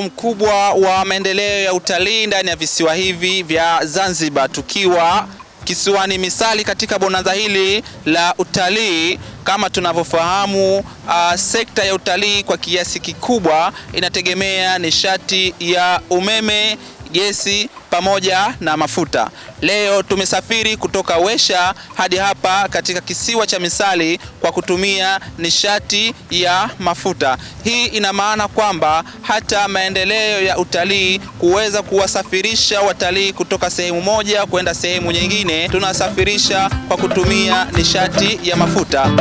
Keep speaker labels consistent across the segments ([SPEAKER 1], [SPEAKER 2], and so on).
[SPEAKER 1] mdau mkubwa wa maendeleo ya utalii ndani ya visiwa hivi vya Zanzibar, tukiwa kisiwani Misali katika bonanza hili la utalii. Kama tunavyofahamu, sekta ya utalii kwa kiasi kikubwa inategemea nishati ya umeme, gesi pamoja na mafuta. Leo tumesafiri kutoka Wesha hadi hapa katika kisiwa cha Misali kwa kutumia nishati ya mafuta. Hii ina maana kwamba hata maendeleo ya utalii, kuweza kuwasafirisha watalii kutoka sehemu moja kwenda sehemu nyingine, tunasafirisha kwa kutumia nishati ya mafuta.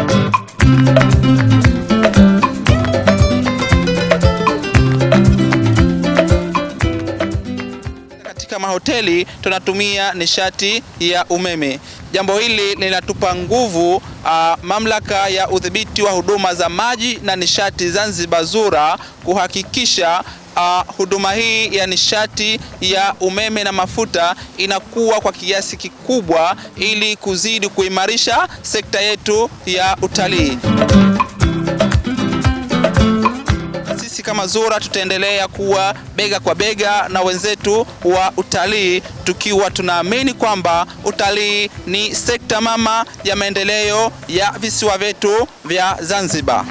[SPEAKER 1] Katika mahoteli tunatumia nishati ya umeme. Jambo hili linatupa nguvu mamlaka ya udhibiti wa huduma za maji na nishati Zanzibar ZURA kuhakikisha huduma hii ya nishati ya umeme na mafuta inakuwa kwa kiasi kikubwa ili kuzidi kuimarisha sekta yetu ya utalii. Sisi kama ZURA tutaendelea kuwa bega kwa bega na wenzetu wa utalii, tukiwa tunaamini kwamba utalii ni sekta mama ya maendeleo ya visiwa vyetu vya Zanzibar.